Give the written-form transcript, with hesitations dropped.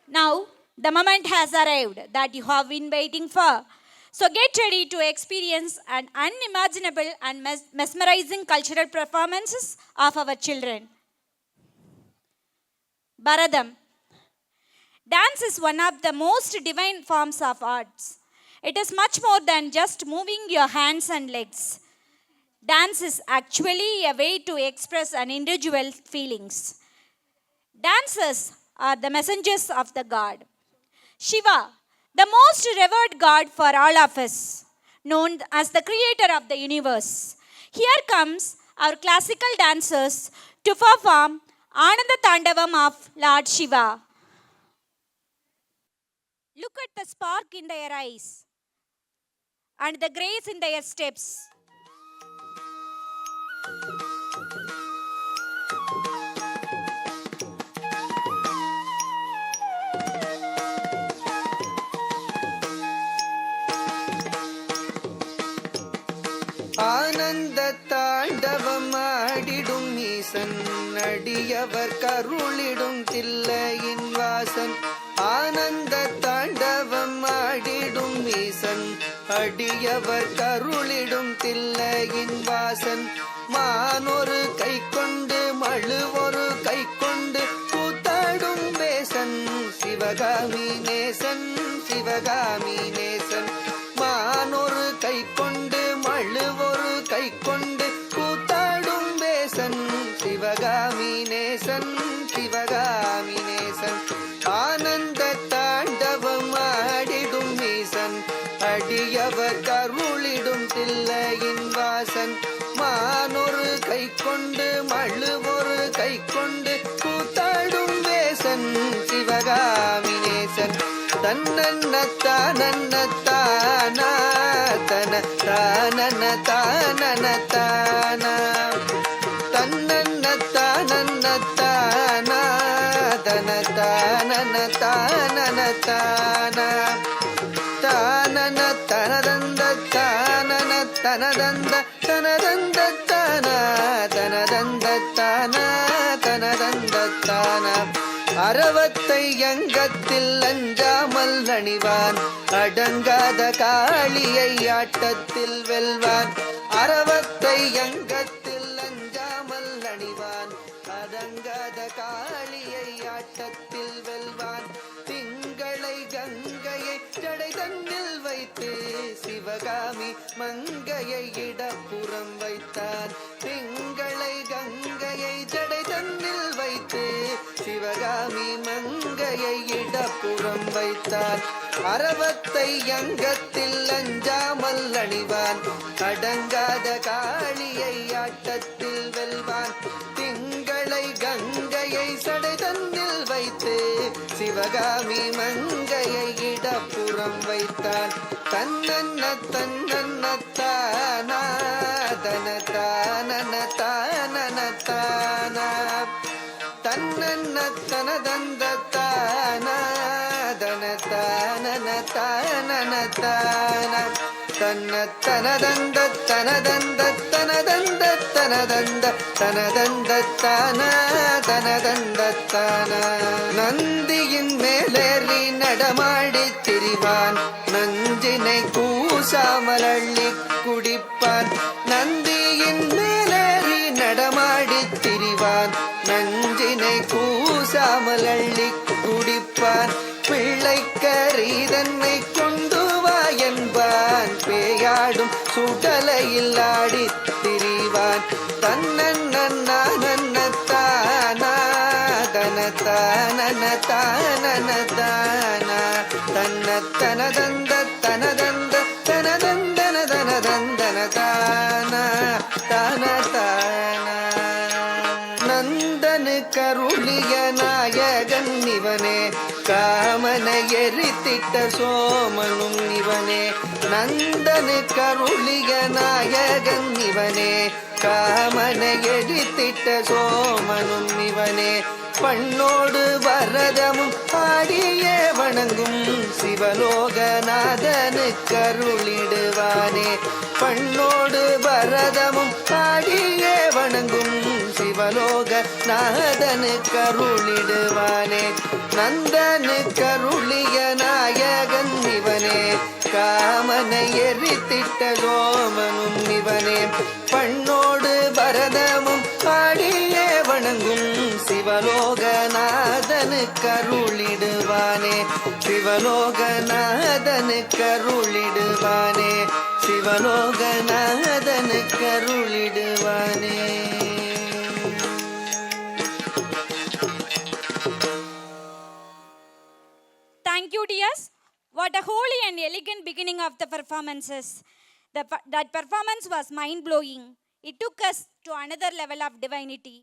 Now, the moment has arrived that you have been waiting for. So, get ready to experience an unimaginable and mesmerizing cultural performances of our children. Bharadam. Dance is one of the most divine forms of arts. It is much more than just moving your hands and legs. Dance is actually a way to express an individual's feelings. Dancers are the messengers of the god. Shiva, the most revered god for all of us, known as the creator of the universe. Here comes our classical dancers to perform Ananda Tandavam of Lord Shiva. Look at the spark in their eyes and the grace in their steps. ஆனந்த தாண்டவம் ஆடிடும் ஈசன் அடியவர் கருளிடும் தில்லையின் வாசன். ஆனந்த தாண்டவம் ஆடிடும் ஈசன் அடியவர் கருளிடும் தில்லையின் வாசன். மானொரு கை கொண்டு மழுவொரு கை கொண்டு கூத்தாடும் வேசன் சிவகாமி நேசன் சிவகாமி நேசன். மானொரு கை கொண்டு மழுவொரு கை கொண்டு கூத்தாடும் வேசன் சிவகாமி நேசன் சிவகாமி நேசன். ஆனந்த தாண்டவம் ஆடிடும் ஈசன் அடியவர் கருளிடும் தில்லையின் வாசன். மானொரு கை கொண்டு மழுவொரு கை கொண்டு கூத்தாடும் வேசன் சிவகாமி நேசன். தன்னன்ன தானன்ன தானா தன தானன தானன தானா தன்னன்ன தானன்ன தானா தன தானன தானன தானா தானன தனதந்த தானன தனதந்த தனதந்த தானா தனதந்த தானா தனதந்த தானா. அரவத்தை அங்கத்தில் அஞ்சாமல் அணிவான் அடங்காத காளியை ஆட்டத்தில் வெல்வான். அரவத்தை அங்கத்தில் அஞ்சாமல் அணிவான் அடங்காத காளியை ஆட்டத்தில் வெல்வான். திங்களை கங்கையை ஜடை தன்னில் வைத்து சிவகாமி மங்கையை இடப்புறம் வைத்தான். திங்களை கங்கையை ஜடை தன்னில் வைத்து சிவகாமி மங்கையை இடப்புறம் வைத்தான். அரவத்தை அங்கத்தில் அஞ்சாமல் அணிவான் அடங்காத காளியை ஆட்டத்தில் வெல்வான். திங்களை கங்கையை சடை தன்னில் வைத்து சிவகாமி மங்கையை இடப்புறம் வைத்தான். தன்னன்ன தன்னன்ன தானா தன தானன தானன தானா தன்னன்ன தனதந்த தானா தன தானன தானன தானா தன்ன தனதந்த தனதந்த தனதந்த தனதந்த தனதந்த தானா தனதந்த தானா. நந்தியின் மேலேறி நடமாடி திரிவான் நஞ்சினை கூசாமல் அள்ளி குடிப்பான். நந்தியின் மேலேறி நடமாடி திரிவான் நஞ்சினை கூசாமல் அள்ளி குடிப்பான். பிள்ளைக்கரீதன்னை கொண்டு வா என்பான் பேயாடும் சுடலையில் ஆடி திரிவான். தன்னன்ன தானா தன தானன தானன தானா தன்ன தனதந்த தனதந்த தனதந்தன தனதந்தன தானா தான தானா. நந்தனு கருளிய நாயகன் இவனே காமனை எரித்திட்ட சோமனும் இவனே. நந்தனு கருளிய நாயகன் இவனே காமனை எரித்திட்ட சோமனும் இவனே. பண்ணோடு வரதமும் ஆடியே வணங்கும் சிவலோகநாதனு கருளிடுவானே. பண்ணோடு வரதமும் ஆடியே வணங்கும் சிவலோக நாதனு கருளிடுவானே நந்தனு கருளிய நாயகன் இவனே காமனை எரித்திட்ட சோமனும் இவனே பண்ணோடு பரதமும் பாடியே வணங்கும் சிவலோகநாதனு கருளிடுவானே சிவலோகநாதனு கருளிடுவானே சிவலோகநாதனு கருளிடுவானே. Thank you, dears. What a holy and elegant beginning of the performances. That performance was mind-blowing. It took us to another level of divinity.